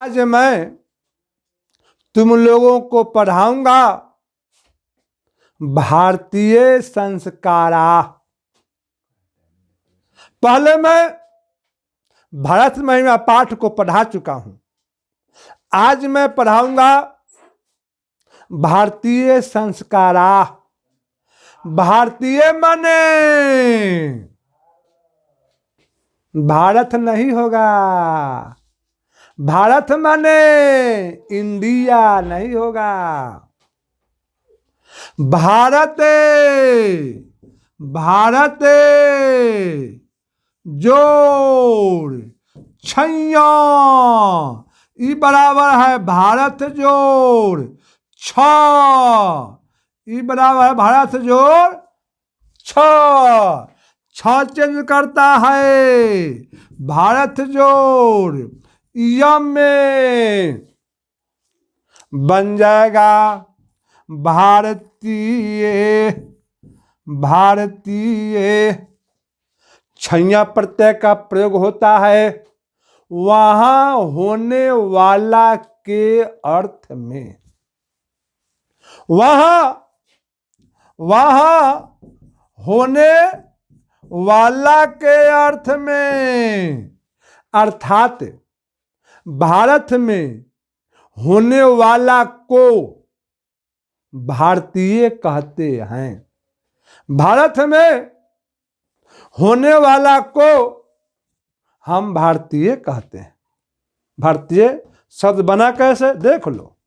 आज मैं तुम लोगों को पढ़ाऊंगा भारतीय संस्कारा। पहले मैं भारत महिमा पाठ को पढ़ा चुका हूं। आज मैं पढ़ाऊंगा भारतीय संस्कारा। भारतीय माने भारत नहीं होगा, भारत माने इंडिया नहीं होगा। भारत भारत जोड़ छैया ई बराबर है भारत जोड़ छ ई बराबर है भारत जोड़ छ चेंज करता है भारत जोड़ यम में बन जाएगा भारतीय। भारतीय छैया प्रत्यय का प्रयोग होता है वहां होने वाला के अर्थ में। वहां होने वाला के अर्थ में, अर्थात भारत में होने वाला को भारतीय कहते हैं। भारत में होने वाला को हम भारतीय कहते हैं। भारतीय शब्द बना कैसे देख लो।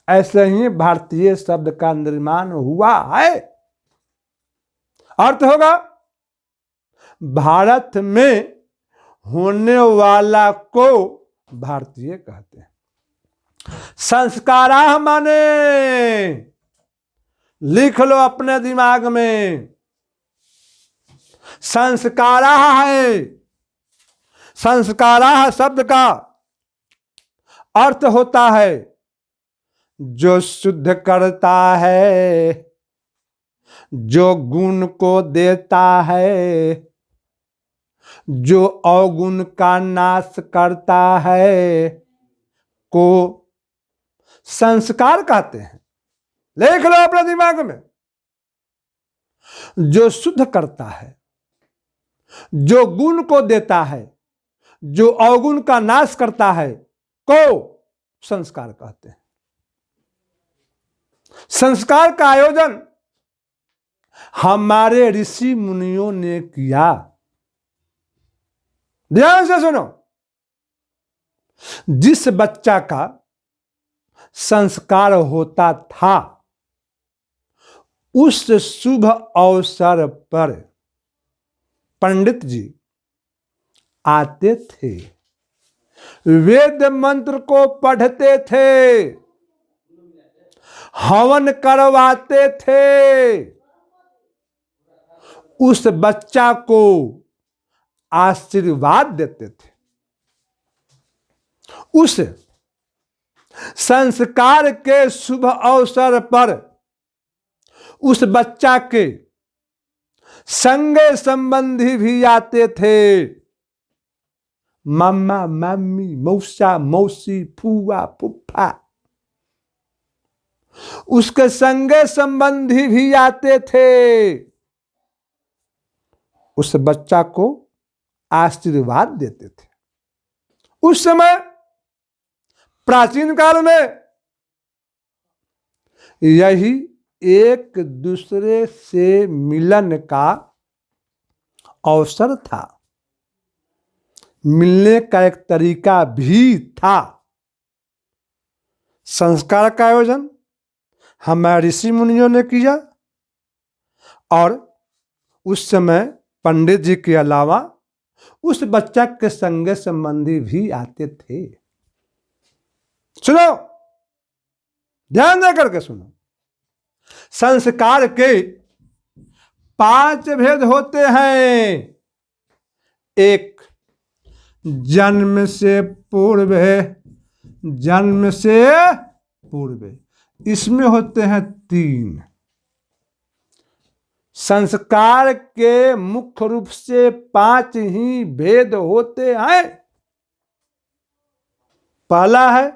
ऐसे ही भारतीय शब्द का निर्माण हुआ है। अर्थ होगा भारत में होने वाला को भारतीय कहते हैं। संस्कारा माने लिख लो अपने दिमाग में, संस्कारा है। संस्कारा शब्द का अर्थ होता है जो शुद्ध करता है, जो गुण को देता है, जो अवगुण का नाश करता है को संस्कार कहते हैं। लिख लो अपने दिमाग में, जो शुद्ध करता है, जो गुण को देता है, जो अवगुण का नाश करता है को संस्कार कहते हैं। संस्कार का आयोजन हमारे ऋषि मुनियों ने किया। ध्यान से सुनो। जिस बच्चा का संस्कार होता था उस शुभ अवसर पर पंडित जी आते थे, वेद मंत्र को पढ़ते थे, हवन करवाते थे, उस बच्चा को आशीर्वाद देते थे। उस संस्कार के शुभ अवसर पर उस बच्चा के संगे संबंधी भी आते थे। मामा मामी, मौसा मौसी, फूआ फुफ्फा, उसके संगे संबंधी भी आते थे। उस बच्चा को आशीर्वाद देते थे। उस समय प्राचीन काल में यही एक दूसरे से मिलन का अवसर था, मिलने का एक तरीका भी था। संस्कार का आयोजन हमारे ऋषि मुनियों ने किया और उस समय पंडित जी के अलावा उस बच्चा के संगे संबंधी भी आते थे। सुनो, ध्यान दे करके सुनो। संस्कार के 5 भेद होते हैं। एक, जन्म से पूर्व है, जन्म से पूर्व। इसमें होते हैं 3। संस्कार के मुख्य रूप से 5 ही भेद होते हैं। पहला है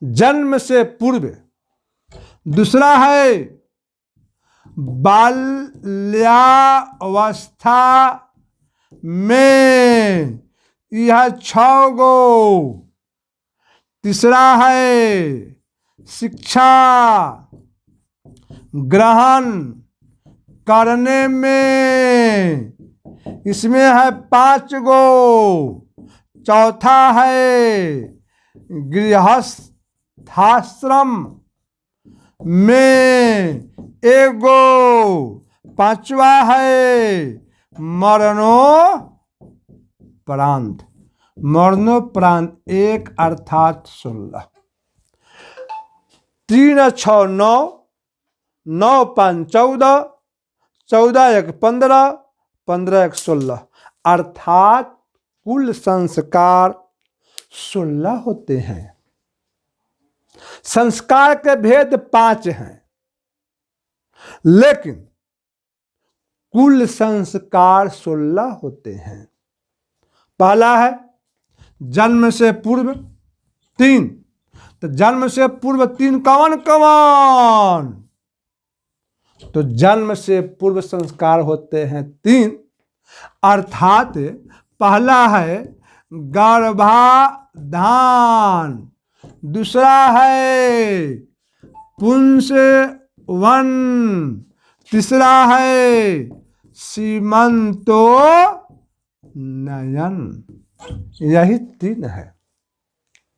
जन्म से पूर्व, दूसरा है बाल्यावस्था में, यह 6 गो। तीसरा है शिक्षा ग्रहण करने में, इसमें है 5 गो। चौथा है गृहस्थाश्रम में 1 गो। 5वां है मरणोपरांत। मरणोपरांत 1 अर्थात 16। 3 6 9, 9 5 14, 14 1 15, 15 1 16, अर्थात कुल संस्कार 16 होते हैं। संस्कार के भेद 5 हैं, लेकिन कुल संस्कार 16 होते हैं। पहला है जन्म से पूर्व 3, तो जन्म से पूर्व 3 कौन कौन? तो जन्म से पूर्व संस्कार होते हैं 3, अर्थात पहला है गर्भाधान, दूसरा है पुंसवन, तीसरा है सीमंतोन्नयन। यही 3 है।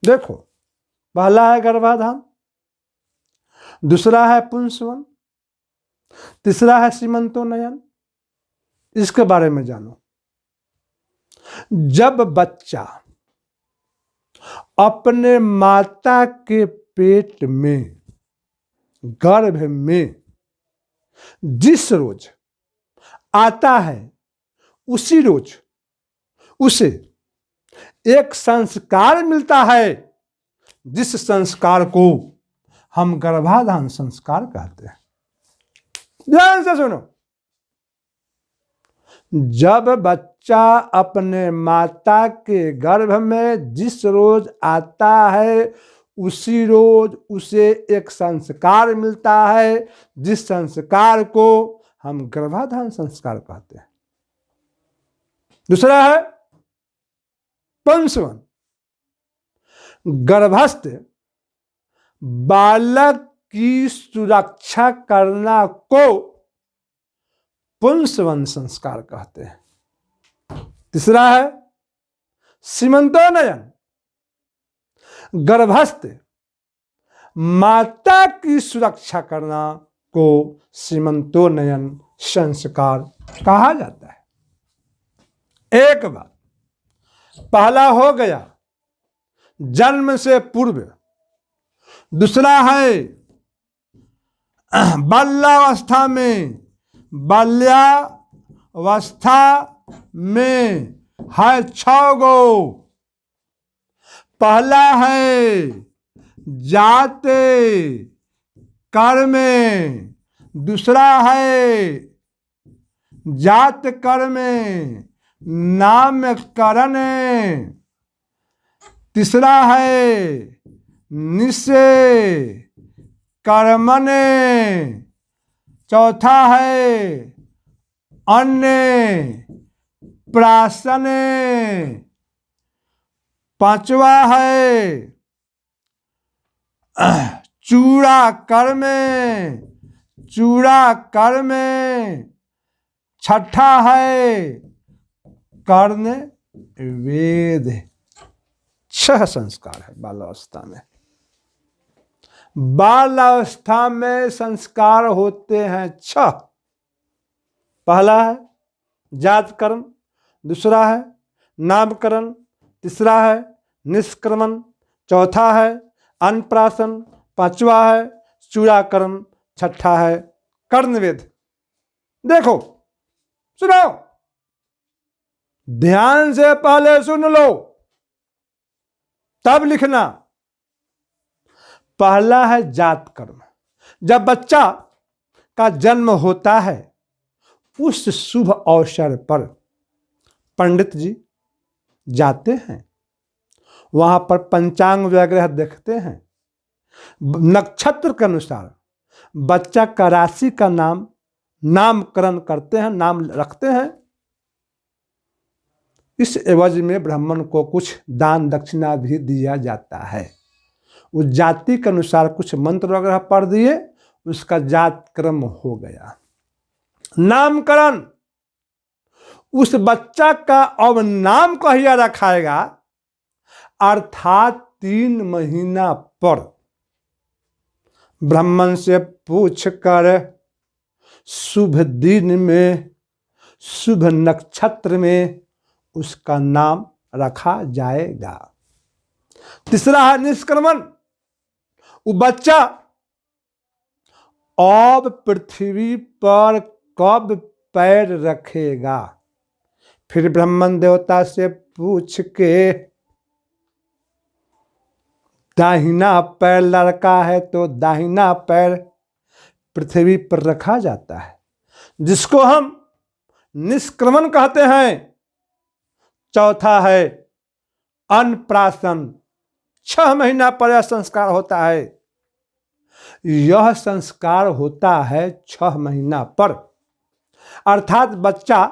देखो, पहला है गर्भाधान, दूसरा है पुंसवन, तीसरा है सीमंतोन्नयन। इसके बारे में जानो। जब बच्चा अपने माता के पेट में, गर्भ में जिस रोज आता है, उसी रोज उसे एक संस्कार मिलता है, जिस संस्कार को हम गर्भाधान संस्कार कहते हैं। ध्यान से सुनो। जब बच्चा अपने माता के गर्भ में जिस रोज आता है, उसी रोज उसे एक संस्कार मिलता है, जिस संस्कार को हम गर्भाधान संस्कार कहते हैं। दूसरा है पुंसवन। गर्भस्थ बालक की सुरक्षा करना को पुंसवन संस्कार कहते हैं। तीसरा है सीमंतोन्नयन। गर्भस्थ माता की सुरक्षा करना को सीमंतोन्नयन संस्कार कहा जाता है। एक बार पहला हो गया जन्म से पूर्व, दूसरा है बाल्यावस्था में। बाल्यावस्था में है 6 गो। पहला है जाते कर्म, दूसरा है जात कर्म नामकरण, तीसरा है निश्चय कर्मणे, चौथा है अन्य प्राशन, पांचवा है चूड़ा कर्म, चूड़ा कर्म, छठा है कर्ण वेद। 6 संस्कार है बाल्यावस्था में। बाल्यावस्था में संस्कार होते हैं 6। पहला है जात कर्म, दूसरा है नामकरण, तीसरा है निष्क्रमण, चौथा है अन्नप्राशन, पांचवा है चूड़ाकर्म, छठा है कर्णवेद। देखो, सुनो, ध्यान से पहले सुन लो, तब लिखना। पहला है जात कर्म। जब बच्चा का जन्म होता है, उस शुभ अवसर पर पंडित जी जाते हैं, वहां पर पंचांग वगैरह देखते हैं, नक्षत्र के अनुसार बच्चा का राशि का नामकरण करते हैं, नाम रखते हैं। इस एवज में ब्राह्मण को कुछ दान दक्षिणा भी दिया जाता है। उस जाति के अनुसार कुछ मंत्र वगैरह पढ़ दिए, उसका जात क्रम हो गया। नामकरण, उस बच्चा का अब नाम कहिया रखाएगा, अर्थात 3 महीना पर ब्राह्मण से पूछ कर शुभ दिन में, शुभ नक्षत्र में उसका नाम रखा जाएगा। तीसरा है निष्क्रमण। वो बच्चा अब पृथ्वी पर कब पैर रखेगा, फिर ब्राह्मण देवता से पूछ के, दाहिना पैर लड़का है तो दाहिना पैर पृथ्वी पर रखा जाता है, जिसको हम निष्क्रमण कहते हैं। चौथा है अन्नप्राशन, 6 महीना पर यह संस्कार होता है। यह संस्कार होता है 6 महीना पर, अर्थात बच्चा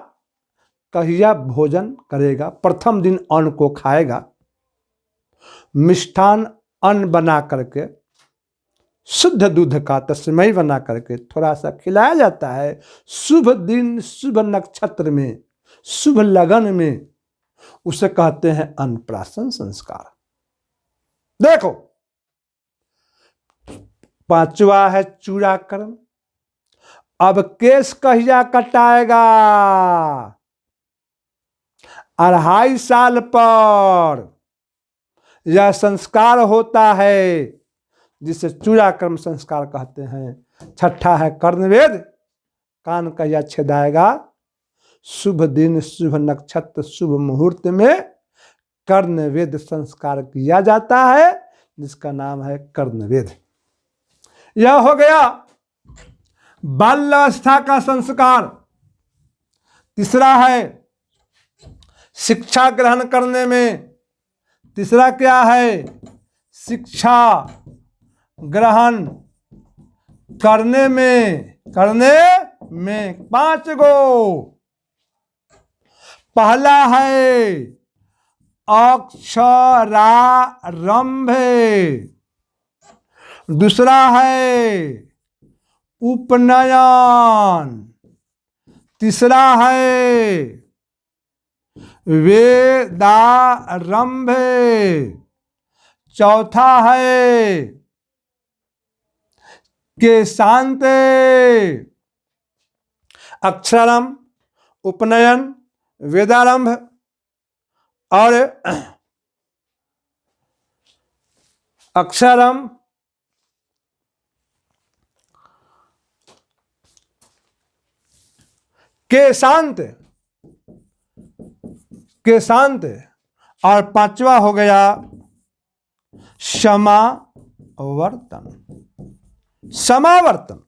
कहिया भोजन करेगा, प्रथम दिन अन्न को खाएगा, मिष्ठान अन्न बना करके, शुद्ध दूध का तस्मय बना करके थोड़ा सा खिलाया जाता है। शुभ दिन, शुभ नक्षत्र में, शुभ लगन में उसे कहते हैं अन्नप्राशन संस्कार। देखो, 5वां है चूड़ाकरण। अब केस कहिया कटाएगा, 2.5 साल पर यह संस्कार होता है, जिसे चूड़ाकर्म संस्कार कहते हैं। 6ठा है कर्णवेद, कान कहिया छेदाएगा, शुभ दिन, शुभ नक्षत्र, शुभ मुहूर्त में कर्णवेद संस्कार किया जाता है, जिसका नाम है कर्णवेद। यह हो गया बाल्यावस्था का संस्कार। तीसरा है शिक्षा ग्रहण करने में। तीसरा क्या है, शिक्षा ग्रहण करने में, 5 गो। पहला है अक्षरारंभ, दूसरा है उपनयन, तीसरा है वेदारंभ, चौथा है केशांत। अक्षरारंभ, उपनयन, वेदारंभ और अक्षरारंभ, केशांत और 5वां हो गया समावर्तन। समावर्तन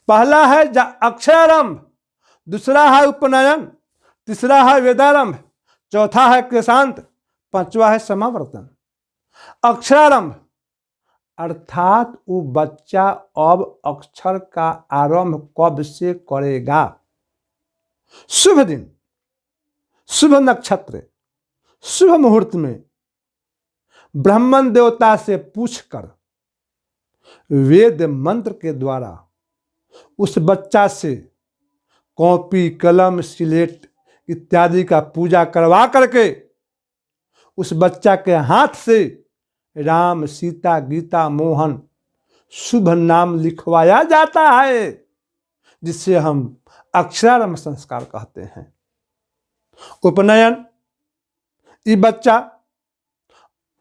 पहला है अक्षरारंभ, दूसरा है उपनयन, तीसरा है वेदारंभ, चौथा है केशांत, 5वां है समावर्तन। अक्षरारंभ अर्थात वो बच्चा अब अक्षर का आरंभ कब से करेगा। शुभ दिन, शुभ नक्षत्र, शुभ मुहूर्त में ब्राह्मण देवता से पूछकर वेद मंत्र के द्वारा उस बच्चा से कॉपी, कलम, स्लेट इत्यादि का पूजा करवा करके उस बच्चा के हाथ से राम, सीता, गीता, मोहन शुभ नाम लिखवाया जाता है, जिससे हम अक्षरारंभ संस्कार कहते हैं। उपनयन, ये बच्चा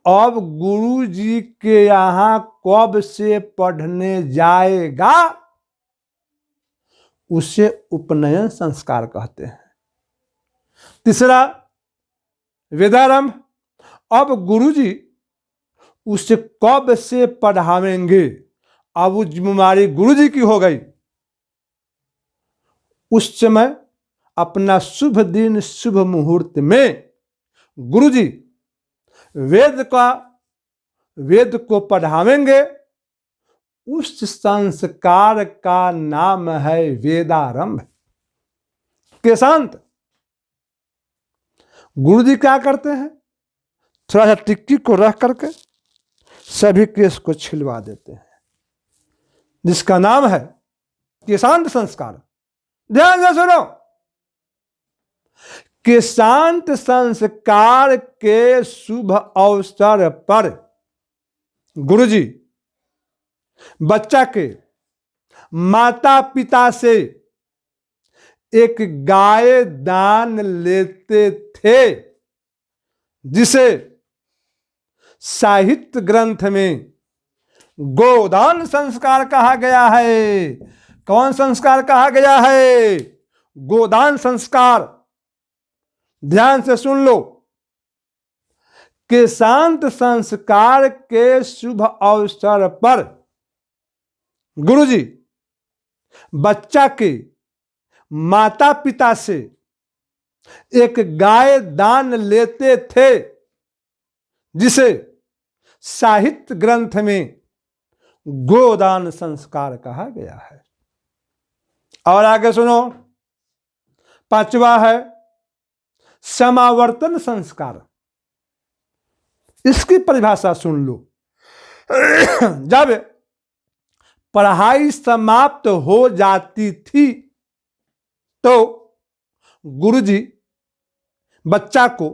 अब गुरु जी के यहाँ कब से पढ़ने जाएगा, उसे उपनयन संस्कार कहते हैं। तीसरा वेदारंभ, अब गुरुजी उसे कब से पढ़ावेंगे, अब वो जिम्मेदारी गुरुजी की हो गई। उस समय अपना शुभ दिन, शुभ मुहूर्त में गुरुजी वेद को पढ़ावेंगे, उस संस्कार का नाम है वेदारंभ। केशांत गुरु जी क्या करते हैं, थोड़ा सा टिक्की को रख करके सभी केस को छिलवा देते हैं, जिसका नाम है केशांत संस्कार। ध्यान से सुनो, केशांत संस्कार के शुभ अवसर पर गुरुजी बच्चा के माता पिता से एक गाय दान लेते थे, जिसे साहित्य ग्रंथ में गोदान संस्कार कहा गया है। कौन संस्कार कहा गया है? गोदान संस्कार। ध्यान से सुन लो, केशांत संस्कार के शुभ अवसर पर गुरुजी बच्चा के माता पिता से एक गाय दान लेते थे, जिसे साहित्य ग्रंथ में गोदान संस्कार कहा गया है। और आगे सुनो, पांचवा है समावर्तन संस्कार। इसकी परिभाषा सुन लो। जब पढ़ाई समाप्त हो जाती थी तो गुरुजी बच्चा को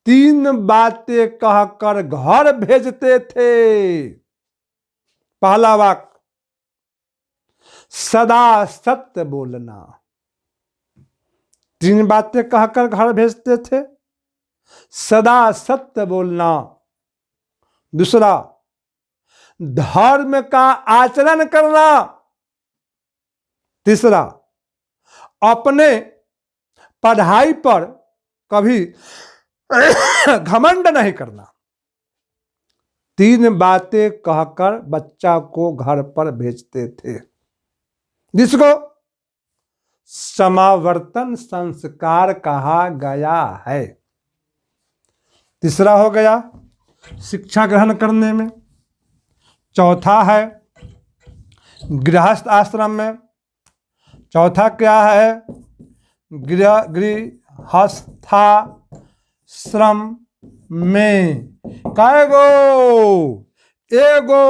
3 बातें कहकर घर भेजते थे। पहला वाक्य, सदा सत्य बोलना। 3 बातें कहकर घर भेजते थे, सदा सत्य बोलना। दूसरा, धर्म का आचरण करना। तीसरा, अपने पढ़ाई पर कभी घमंड नहीं करना। 3 बातें कहकर बच्चा को घर पर भेजते थे, जिसको समावर्तन संस्कार कहा गया है। तीसरा हो गया शिक्षा ग्रहण करने में। चौथा है गृहस्थ आश्रम में। चौथा क्या है? गृहस्थाश्रम में। कैगो? एगो,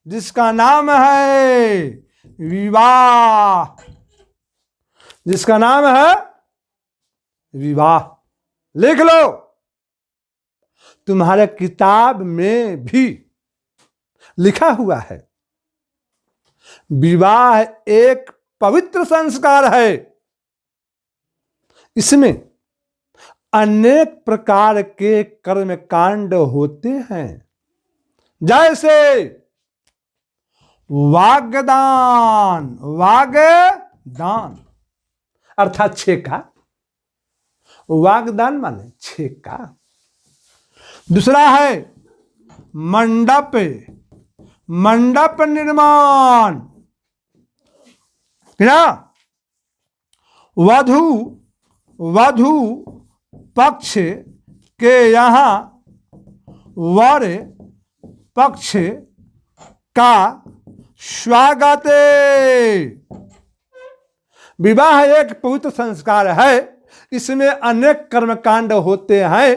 जिसका नाम है विवाह। जिसका नाम है विवाह। लिख लो, तुम्हारे किताब में भी लिखा हुआ है, विवाह एक पवित्र संस्कार है। इसमें अनेक प्रकार के कर्म कांड होते हैं, जैसे वाग्दान। वाग्दान अर्थात छेका। वाग्दान माने छेका। दूसरा है मंडप। मंडप निर्माण। क्या? वधु पक्ष के यहाँ वर पक्ष का स्वागत। विवाह एक पवित्र संस्कार है, इसमें अनेक कर्मकांड होते हैं।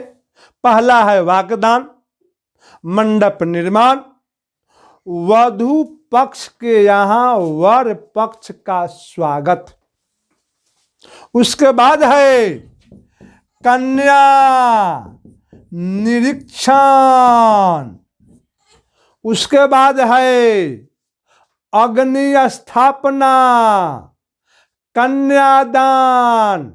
पहला है वाग्दान, मंडप निर्माण, वधु पक्ष के यहाँ वर पक्ष का स्वागत। उसके बाद है कन्या निरीक्षण। उसके बाद है अग्नि स्थापना, कन्यादान,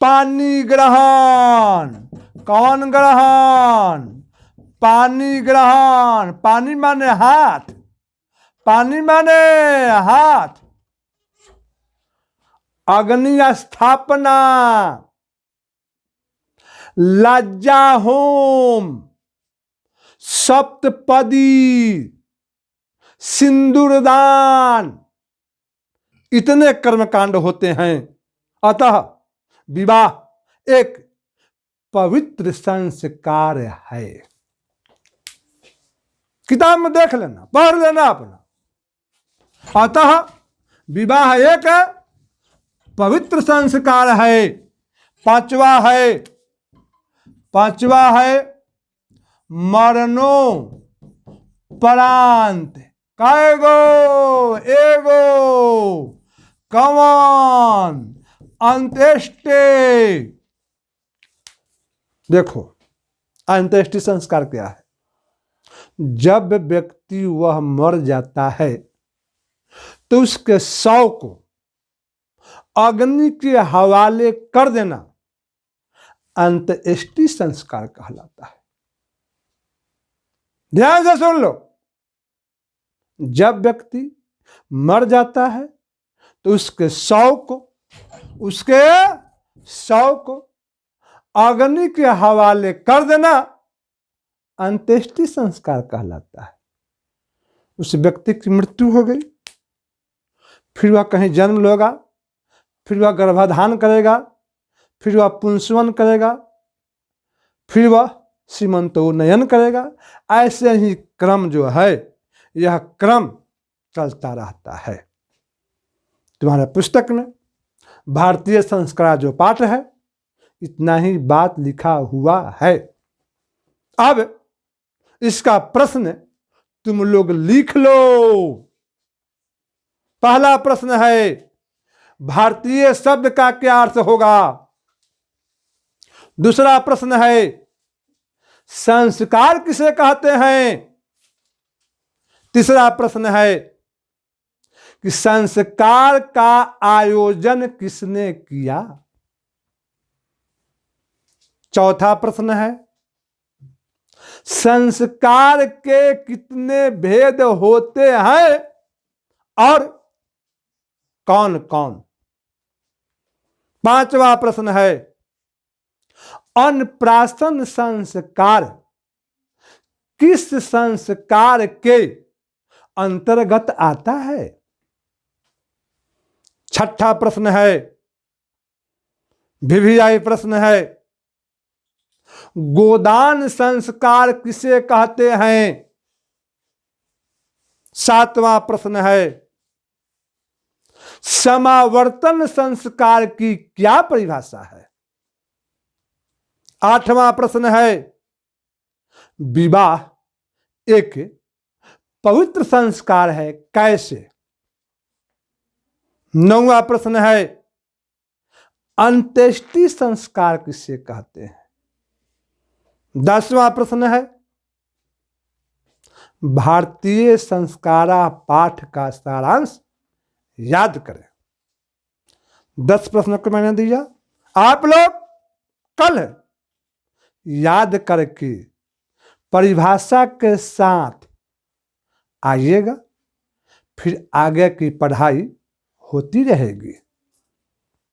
पानी ग्रहण। कौन ग्रहण? पानी ग्रहण। पानी माने हाथ। पानी माने हाथ। अग्नि स्थापना, लज्जा होम, सप्तपदी, सिंदूरदान, इतने कर्मकांड होते हैं। अतः विवाह एक पवित्र संस्कार है। किताब में देख लेना, पढ़ लेना अपना। अतः विवाह एक पवित्र संस्कार है। पांचवा है मरणोपरांत काएगो एगो कवन अंत्येष्टि। देखो अंत्येष्टि संस्कार क्या है? जब व्यक्ति वह मर जाता है तो उसके शव को अग्नि के हवाले कर देना अंत्येष्टि संस्कार कहलाता है। ध्यान से सुन लो, जब व्यक्ति मर जाता है तो उसके शव को अग्नि के हवाले कर देना अंत्येष्टि संस्कार कहलाता है। उस व्यक्ति की मृत्यु हो गई, फिर वह कहीं जन्म लेगा, फिर वह गर्भाधान करेगा, फिर वह पुंसवन करेगा, फिर वह सीमंतोन्नयन करेगा। ऐसे ही क्रम जो है, यह क्रम चलता रहता है। तुम्हारे पुस्तक में भारतीय संस्कार जो पाठ है, इतना ही बात लिखा हुआ है। अब इसका प्रश्न तुम लोग लिख लो। पहला प्रश्न है, भारतीय शब्द का क्या अर्थ होगा? दूसरा प्रश्न है, संस्कार किसे कहते हैं? तीसरा प्रश्न है कि संस्कार का आयोजन किसने किया? चौथा प्रश्न है, संस्कार के कितने भेद होते हैं और कौन कौन? पांचवा प्रश्न है, अन्नप्राशन संस्कार किस संस्कार के अंतर्गत आता है? छठा प्रश्न है, वीवीआई प्रश्न है, गोदान संस्कार किसे कहते हैं? सातवां प्रश्न है, समावर्तन संस्कार की क्या परिभाषा है? आठवां प्रश्न है, विवाह एक पवित्र संस्कार है, कैसे? नौवां प्रश्न है, अंत्येष्टि संस्कार किसे कहते हैं? 10वां प्रश्न है, भारतीय संस्कार पाठ का सारांश याद करें। 10 प्रश्नों को मैंने दिया, आप लोग कल याद करके परिभाषा के साथ आइएगा, फिर आगे की पढ़ाई होती रहेगी।